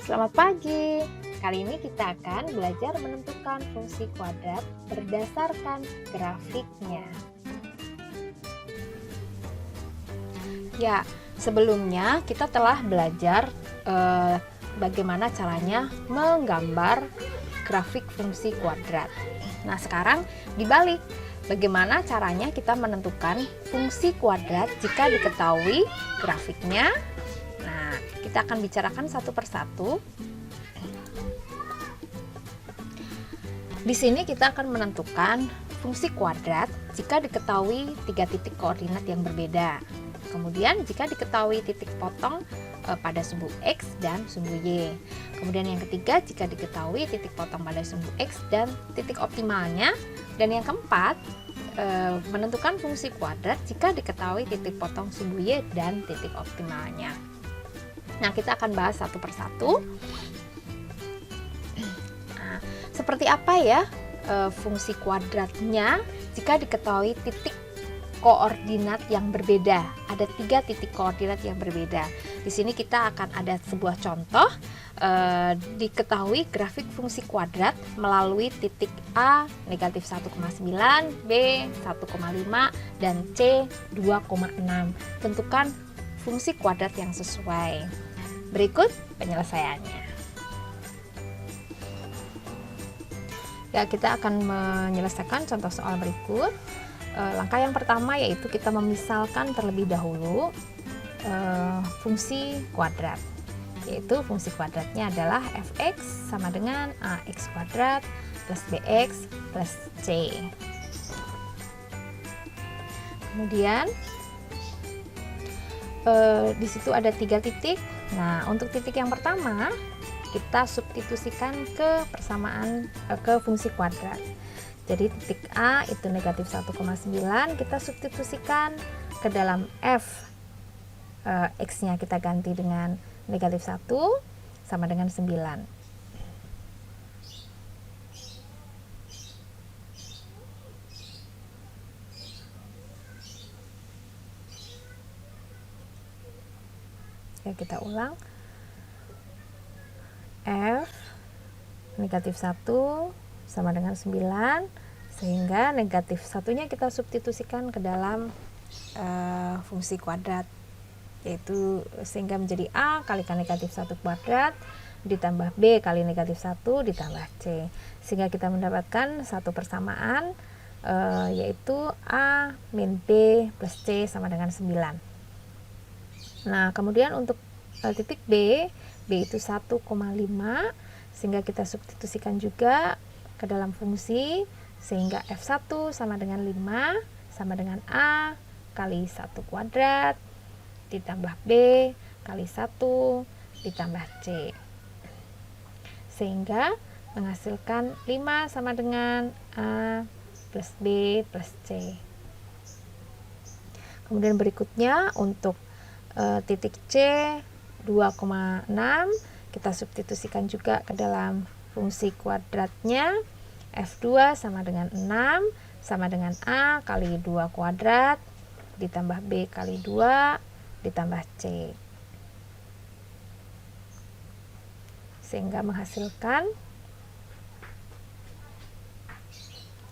Selamat pagi. Kali ini kita akan belajar menentukan fungsi kuadrat berdasarkan grafiknya. Ya, sebelumnya kita telah belajar bagaimana caranya menggambar grafik fungsi kuadrat. Nah, sekarang dibalik. Bagaimana caranya kita menentukan fungsi kuadrat jika diketahui grafiknya? Nah, kita akan bicarakan satu persatu. Di sini kita akan menentukan fungsi kuadrat jika diketahui 3 titik koordinat yang berbeda. Kemudian jika diketahui titik potong pada sumbu X dan sumbu Y. Kemudian yang ketiga, jika diketahui titik potong pada sumbu X dan titik optimalnya. Dan yang keempat, menentukan fungsi kuadrat jika diketahui titik potong sumbu Y dan titik optimalnya. Nah, kita akan bahas satu persatu. Nah, seperti apa ya fungsi kuadratnya jika diketahui titik koordinat yang berbeda? Ada 3 titik koordinat yang berbeda. Di sini kita akan ada sebuah contoh. Diketahui grafik fungsi kuadrat melalui titik A negatif 1,9, B 1,5, dan C 2,6. Tentukan fungsi kuadrat yang sesuai. Berikut penyelesaiannya. Ya, kita akan menyelesaikan contoh soal berikut. Langkah yang pertama yaitu kita memisalkan terlebih dahulu fungsi kuadrat. Yaitu fungsi kuadratnya adalah fx sama dengan ax kuadrat plus bx plus c. Kemudian di situ ada 3 titik. Nah, untuk titik yang pertama kita substitusikan ke persamaan ke fungsi kuadrat. Jadi titik A itu negatif 1,9, kita substitusikan ke dalam f. X-nya kita ganti dengan negatif 1 sama dengan 9. Ya, kita ulang. F negatif 1 sama dengan 9, sehingga negatif 1-nya kita substitusikan ke dalam fungsi kuadrat, yaitu sehingga menjadi A kalikan negatif 1 kuadrat ditambah B kali negatif 1 ditambah C, sehingga kita mendapatkan satu persamaan yaitu A min B plus C sama dengan 9. Nah, kemudian untuk titik B itu 1,5, sehingga kita substitusikan juga ke dalam fungsi, sehingga F1 sama dengan 5 sama dengan A kali 1 kuadrat ditambah B kali 1 ditambah C, sehingga menghasilkan 5 sama dengan A plus B plus C. Kemudian berikutnya untuk titik C 2,6 kita substitusikan juga ke dalam fungsi kuadratnya. F2 sama dengan 6 sama dengan A kali 2 kuadrat ditambah B kali 2 ditambah C, sehingga menghasilkan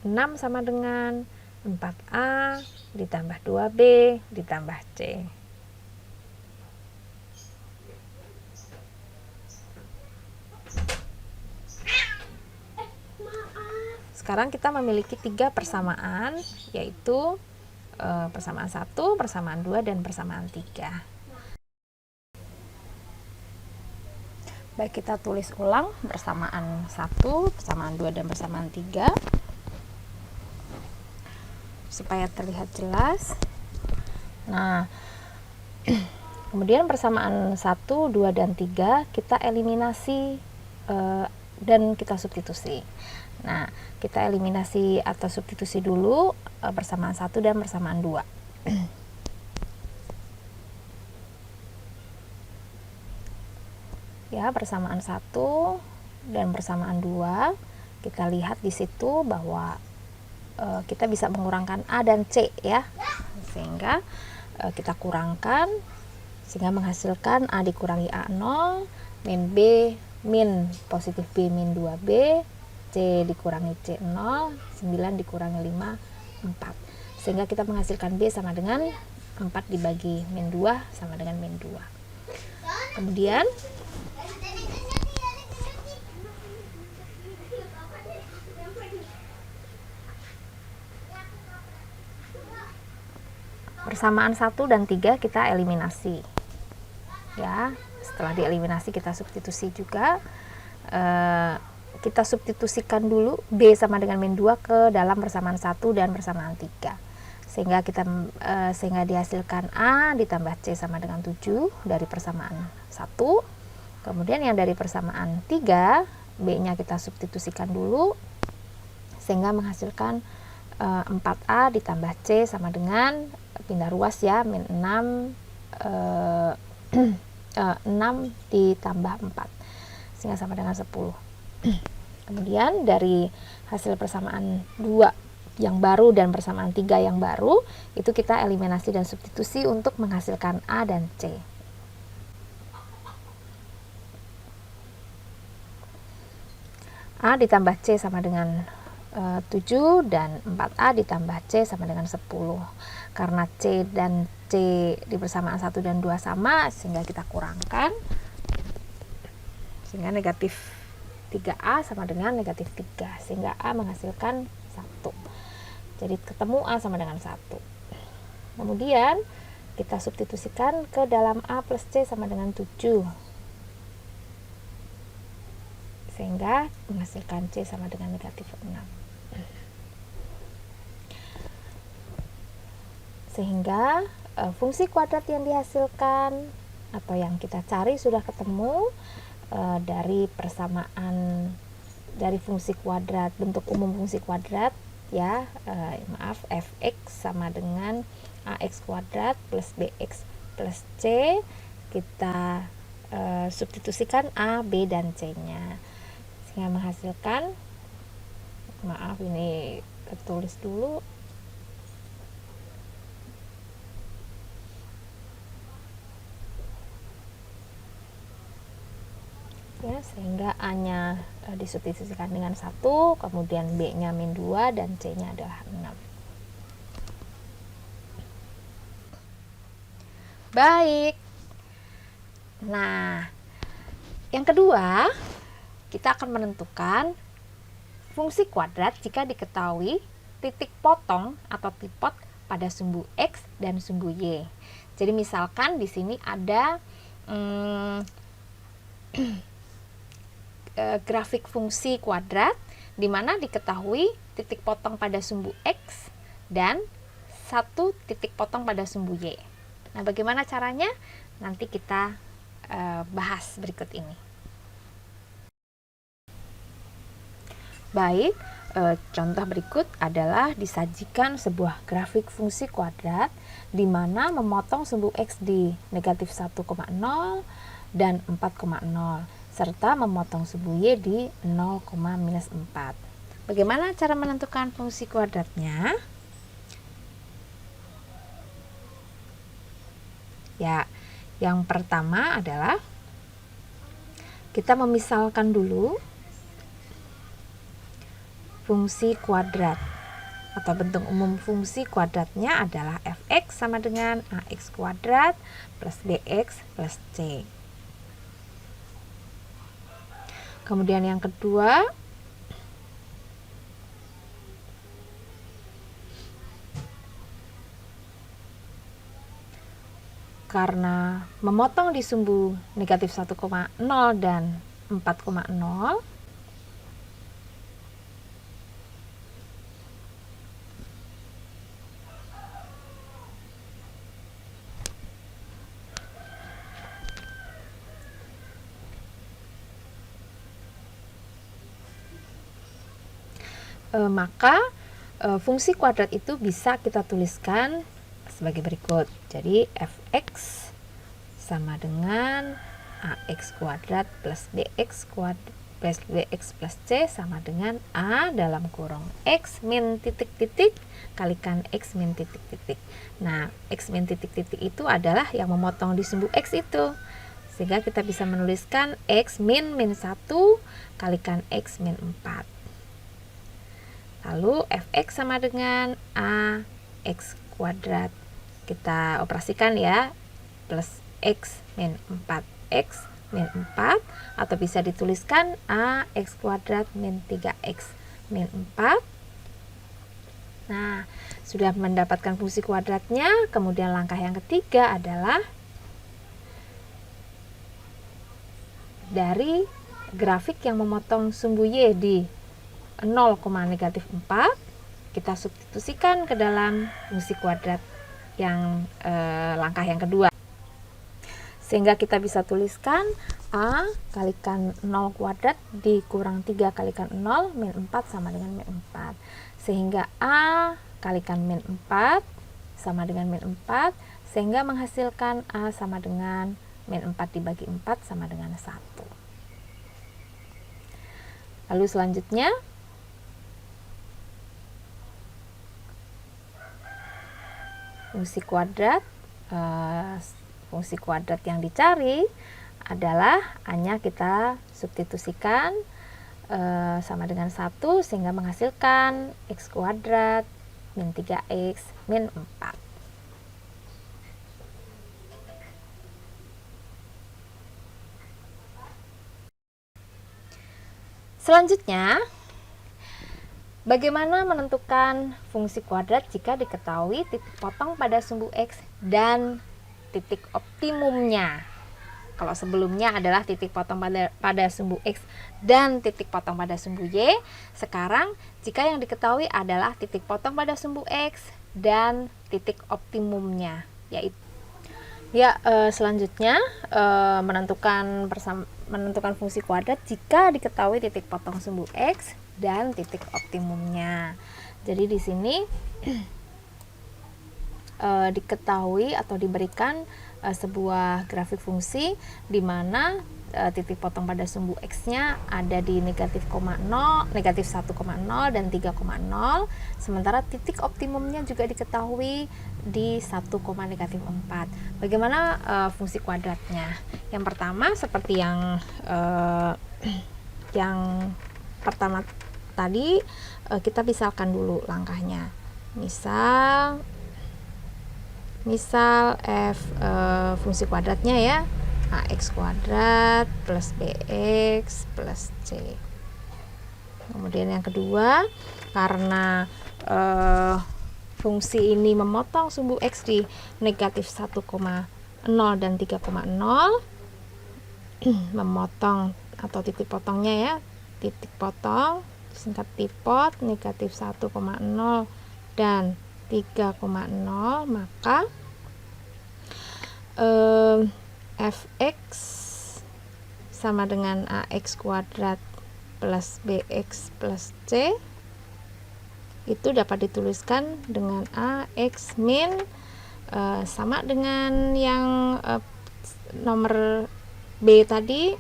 6 sama dengan 4A ditambah 2B ditambah C. Sekarang kita memiliki 3 persamaan, yaitu persamaan 1, persamaan 2, dan persamaan 3. Baik, kita tulis ulang persamaan 1, persamaan 2, dan persamaan 3 supaya terlihat jelas. Nah, kemudian persamaan 1, 2, dan 3 kita eliminasi dan kita substitusi. Nah, kita eliminasi atau substitusi dulu persamaan 1 dan persamaan 2. Ya, persamaan 1 dan persamaan 2, kita lihat di situ bahwa kita bisa mengurangkan A dan C ya, sehingga kita kurangkan sehingga menghasilkan A dikurangi A0 min B min positif B min 2B, C dikurangi C 0, 9 dikurangi 5, 4. Sehingga kita menghasilkan B sama dengan 4 dibagi min 2 sama dengan min 2. Kemudian persamaan 1 dan 3 kita eliminasi. Ya, setelah dieliminasi kita substitusi juga. Kita substitusikan dulu B sama dengan min 2 ke dalam persamaan 1 dan persamaan 3. Sehingga dihasilkan A ditambah C sama dengan 7 dari persamaan 1. Kemudian yang dari persamaan 3, B-nya kita substitusikan dulu sehingga menghasilkan 4A ditambah C sama dengan, pindah ruas ya, min 6 6 ditambah 4 sehingga sama dengan 10. Kemudian dari hasil persamaan 2 yang baru dan persamaan 3 yang baru itu kita eliminasi dan substitusi untuk menghasilkan A dan C. A ditambah C sama dengan 7 dan 4A ditambah C sama dengan 10. Karena C dan C di persamaan 1 dan 2 sama, sehingga kita kurangkan, sehingga negatif 3A sama dengan negatif 3, sehingga A menghasilkan 1. Jadi ketemu A sama dengan 1. Kemudian kita substitusikan ke dalam A plus C sama dengan 7, sehingga menghasilkan C sama dengan negatif 6. Sehingga fungsi kuadrat yang dihasilkan atau yang kita cari sudah ketemu dari persamaan dari fungsi kuadrat, bentuk umum fungsi kuadrat ya, fx sama dengan ax kuadrat plus bx plus c. Kita substitusikan a, b dan c nya sehingga menghasilkan, maaf ini tulis dulu, ya, sehingga A-nya disubstitusikan dengan 1, kemudian B-nya min 2 dan C-nya adalah 6. Baik. Nah, yang kedua, kita akan menentukan fungsi kuadrat jika diketahui titik potong atau tipot pada sumbu X dan sumbu Y. Jadi misalkan di sini ada grafik fungsi kuadrat di mana diketahui titik potong pada sumbu X dan satu titik potong pada sumbu Y. Nah, bagaimana caranya? Nanti kita bahas berikut ini. Baik, contoh berikut adalah disajikan sebuah grafik fungsi kuadrat di mana memotong sumbu X di negatif 1,0 dan 4,0 serta memotong sumbu Y di 0, minus 4. Bagaimana cara menentukan fungsi kuadratnya? Ya, yang pertama adalah kita memisalkan dulu fungsi kuadrat atau bentuk umum fungsi kuadratnya adalah fx sama dengan ax kuadrat plus bx plus c. Kemudian yang kedua, karena memotong di sumbu negatif 1,0 dan 4,0, maka fungsi kuadrat itu bisa kita tuliskan sebagai berikut. Jadi fx sama dengan ax kuadrat plus bx kuadrat plus bx plus c sama dengan a dalam kurung x min titik-titik kalikan x min titik-titik. Nah, x min titik-titik itu adalah yang memotong di sumbu x itu, Sehingga kita bisa menuliskan X min 1 kalikan X min 4. Lalu Fx sama dengan AX kuadrat. Kita operasikan ya, plus X min 4X min 4, atau bisa dituliskan AX kuadrat min 3X min 4. Nah, sudah mendapatkan fungsi kuadratnya. Kemudian langkah yang ketiga adalah dari grafik yang memotong sumbu Y di 0, -4, kita substitusikan ke dalam fungsi kuadrat yang langkah yang kedua. Sehingga kita bisa tuliskan A kalikan 0 kuadrat dikurang 3 kalikan 0 min 4 sama dengan min 4. Sehingga A kalikan min 4 sama dengan min 4, sehingga menghasilkan A sama dengan min 4 dibagi 4 sama dengan 1. Lalu selanjutnya, fungsi kuadrat yang dicari adalah A-nya kita substitusikan sama dengan 1, sehingga menghasilkan X kuadrat min 3X min 4. Selanjutnya, bagaimana menentukan fungsi kuadrat jika diketahui titik potong pada sumbu X dan titik optimumnya? Kalau sebelumnya adalah titik potong pada sumbu X dan titik potong pada sumbu Y, sekarang jika yang diketahui adalah titik potong pada sumbu X dan titik optimumnya, yaitu selanjutnya menentukan fungsi kuadrat jika diketahui titik potong sumbu X dan titik optimumnya. Jadi di sini diketahui atau diberikan sebuah grafik fungsi di mana titik potong pada sumbu X-nya ada di negatif 1,0 dan 3,0, sementara titik optimumnya juga diketahui di 1, -4. Bagaimana fungsi kuadratnya? Yang pertama, seperti yang pertama tadi, kita misalkan dulu langkahnya. Misal F fungsi kuadratnya ya, AX kuadrat plus BX plus C. Kemudian yang kedua, karena fungsi ini memotong sumbu X di negatif 1,0 dan 3,0, memotong atau titik potongnya ya, titik potong singkat tipot negatif 1,0 dan 3,0, maka Fx sama dengan AX kuadrat plus BX plus C itu dapat dituliskan dengan AX min sama dengan yang nomor B tadi,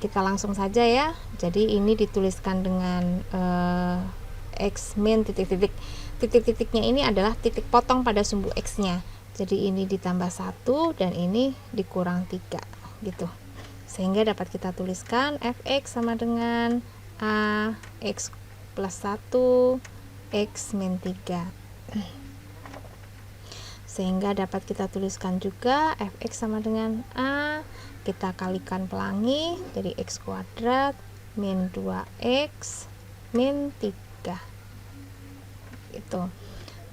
kita langsung saja ya. Jadi ini dituliskan dengan X min titik-titiknya ini adalah titik potong pada sumbu X nya, jadi ini ditambah 1 dan ini dikurang 3 gitu, sehingga dapat kita tuliskan Fx sama dengan AX plus 1 X min 3, sehingga dapat kita tuliskan juga Fx sama dengan A, kita kalikan pelangi jadi X kuadrat min 2X min 3 gitu.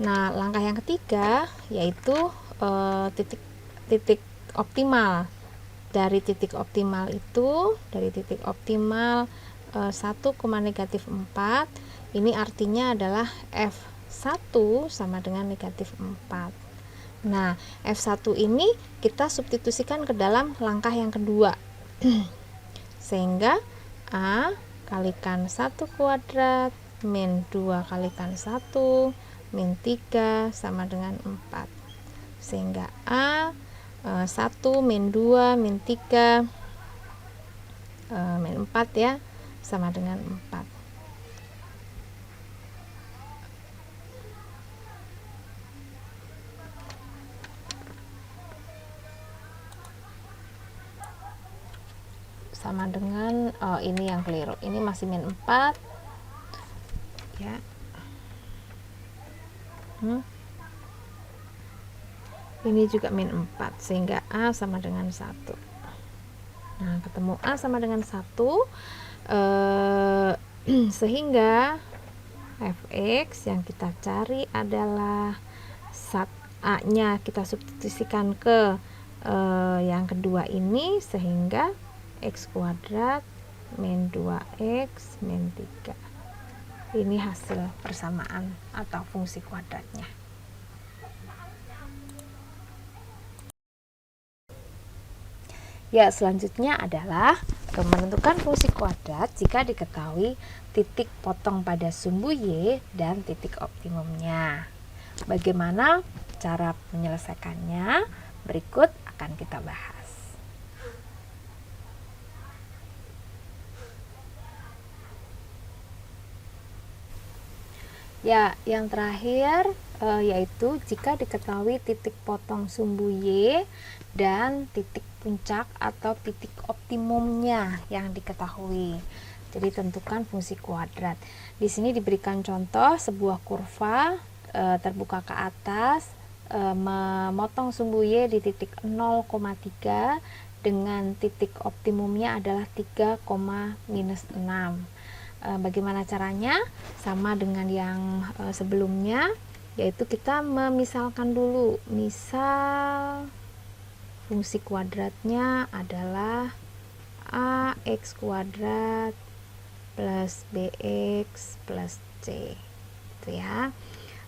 Nah, langkah yang ketiga yaitu titik optimal. Dari titik optimal 1, negatif 4, ini artinya adalah F1 sama dengan negatif 4. Nah, F1 ini kita substitusikan ke dalam langkah yang kedua. Sehingga A kalikan 1 kuadrat min 2 kalikan 1 min 3 sama dengan 4, sehingga A 1 min 2 min 3 min 4 ya sama dengan 4. sama dengan, oh ini yang keliru, ini masih min 4 ya. Ini juga min 4 sehingga A sama dengan 1. Nah, ketemu A sama dengan 1, sehingga fx yang kita cari adalah A nya kita substitusikan ke yang kedua ini, sehingga x kuadrat min 2x min 3. Ini hasil persamaan atau fungsi kuadratnya. Ya, selanjutnya adalah menentukan fungsi kuadrat jika diketahui titik potong pada sumbu Y dan titik optimumnya. Bagaimana cara menyelesaikannya? Berikut akan kita bahas. Ya, yang terakhir yaitu jika diketahui titik potong sumbu Y dan titik puncak atau titik optimumnya yang diketahui. Jadi tentukan fungsi kuadrat. Di sini diberikan contoh sebuah kurva terbuka ke atas, memotong sumbu Y di titik 0,3 dengan titik optimumnya adalah 3, minus 6. Bagaimana caranya? Sama dengan yang sebelumnya, yaitu kita memisalkan dulu. Misal fungsi kuadratnya adalah ax kuadrat plus bx plus c, gitu ya.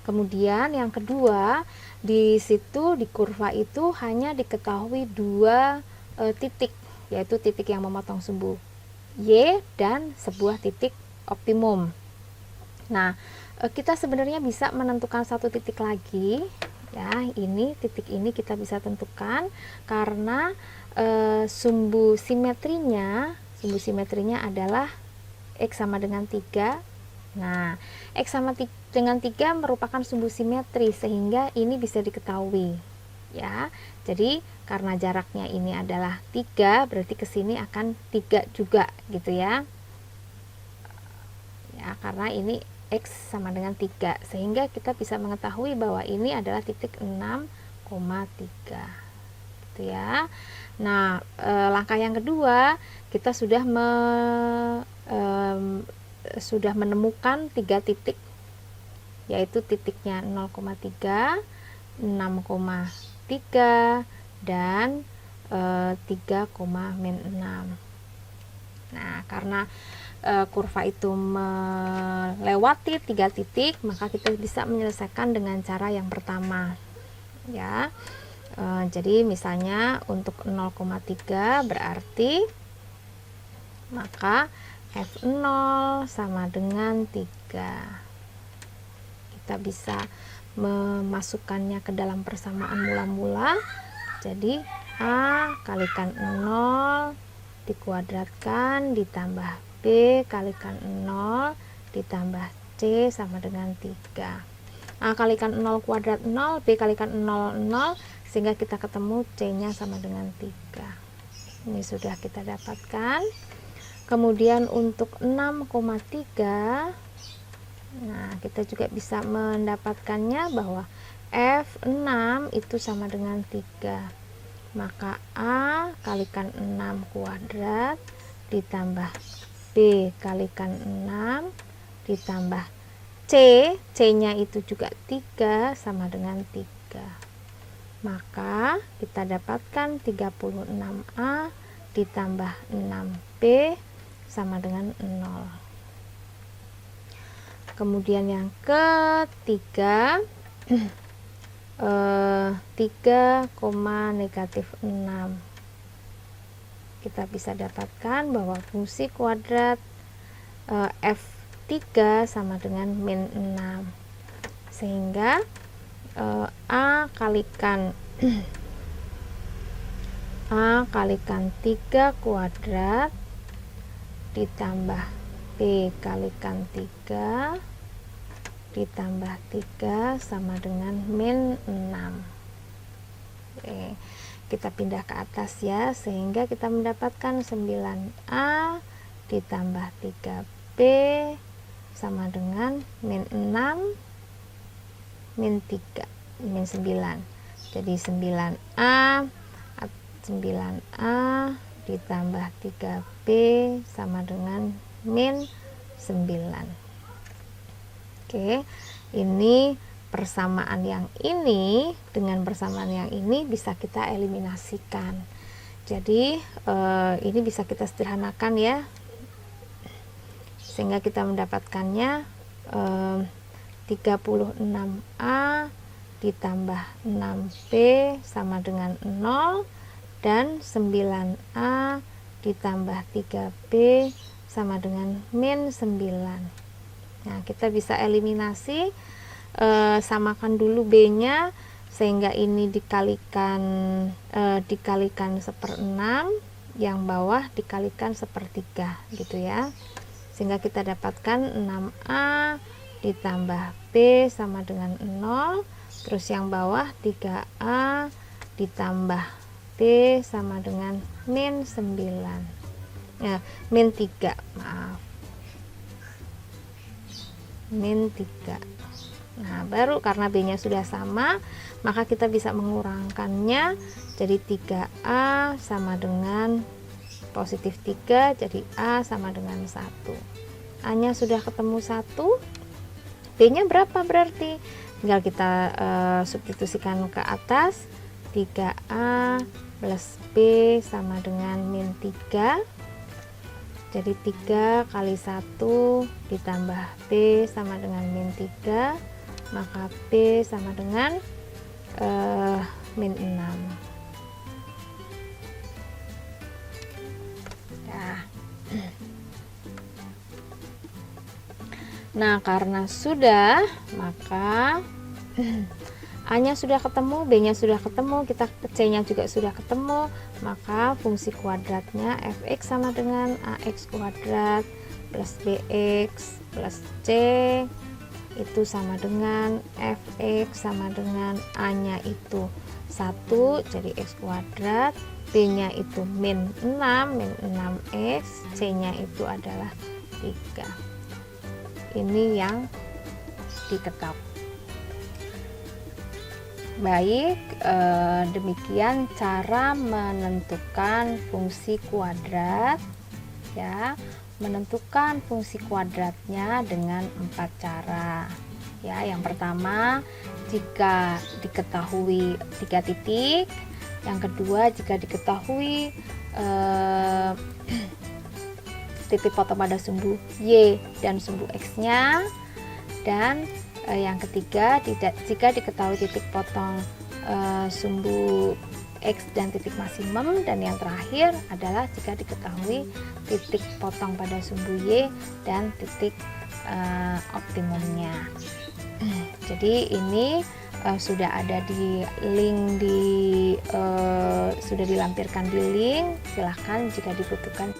Kemudian yang kedua, di situ di kurva itu hanya diketahui 2 titik, yaitu titik yang memotong sumbu Y dan sebuah titik optimum. Nah, kita sebenarnya bisa menentukan satu titik lagi ya. Ini titik ini kita bisa tentukan karena sumbu simetrinya adalah x sama dengan 3. Nah, x sama dengan 3 merupakan sumbu simetri sehingga ini bisa diketahui ya. Jadi karena jaraknya ini adalah 3, berarti ke sini akan 3 juga gitu ya. Ya, karena ini x sama dengan 3 sehingga kita bisa mengetahui bahwa ini adalah titik 6,3 gitu ya. Nah, langkah yang kedua, kita sudah menemukan 3 titik, yaitu titiknya 0,3, 6,3 dan 3,-6. Nah, karena kurva itu melewati 3 titik, maka kita bisa menyelesaikan dengan cara yang pertama ya. Jadi misalnya untuk 0,3 berarti maka F0 sama dengan 3. Kita bisa memasukkannya ke dalam persamaan mula-mula. Jadi A kalikan 0 dikuadratkan ditambah B kalikan 0 ditambah C sama dengan 3. A kalikan 0 kuadrat 0, B kalikan 0, 0, sehingga kita ketemu C nya sama dengan 3. Ini sudah kita dapatkan. Kemudian untuk 6,3, nah kita juga bisa mendapatkannya bahwa F6 itu sama dengan 3. Maka A kalikan 6 kuadrat ditambah B kalikan 6 ditambah C nya itu juga 3 sama dengan 3. Maka kita dapatkan 36A ditambah 6B sama dengan 0. Kemudian yang ketiga, 3, negatif 6. Kita bisa dapatkan bahwa fungsi kuadrat F3 sama dengan min 6. Sehingga A kalikan 3 kuadrat ditambah B kalikan 3 ditambah 3 sama dengan min 6. Oke. kita pindah ke atas ya, sehingga kita mendapatkan 9A ditambah 3B sama dengan min 6 min 3 min 9. Jadi 9A ditambah 3B sama dengan min 9. Oke, ini persamaan yang ini dengan persamaan yang ini bisa kita eliminasikan. Jadi ini bisa kita sederhanakan ya, sehingga kita mendapatkannya 36A ditambah 6B sama dengan 0 dan 9A ditambah 3B sama dengan min 9. Nah, kita bisa eliminasi, samakan dulu B-nya, sehingga ini dikalikan 1/6, yang bawah dikalikan 1/3 gitu ya, sehingga kita dapatkan 6A ditambah B sama dengan 0, terus yang bawah 3A ditambah B sama dengan min 9, ya, min 3, maaf, min 3. Nah, baru karena B-nya sudah sama, maka kita bisa mengurangkannya. Jadi 3A sama dengan positif 3, jadi A sama dengan 1. A-nya sudah ketemu 1, B-nya berapa berarti? Tinggal kita substitusikan ke atas. 3A plus B sama dengan min 3. Jadi 3 kali 1 ditambah B sama dengan min 3, maka B sama dengan min 6. Nah, karena sudah, maka A-nya sudah ketemu, B-nya sudah ketemu, C-nya juga sudah ketemu, maka fungsi kuadratnya fx sama dengan ax kuadrat plus bx plus c itu sama dengan fx sama dengan A-nya itu 1, jadi x kuadrat, B-nya itu min 6x, C-nya itu adalah 3. Ini yang diketahui. Baik, demikian cara menentukan fungsi kuadrat ya. Menentukan fungsi kuadratnya dengan 4 cara ya. Yang pertama, jika diketahui 3 titik. Yang kedua, jika diketahui titik potong pada sumbu Y dan sumbu X-nya. Dan yang ketiga, jika diketahui titik potong sumbu X dan titik maksimum. Dan yang terakhir adalah jika diketahui titik potong pada sumbu Y dan titik optimumnya. Jadi ini sudah ada di link, sudah dilampirkan di link, silahkan jika dibutuhkan.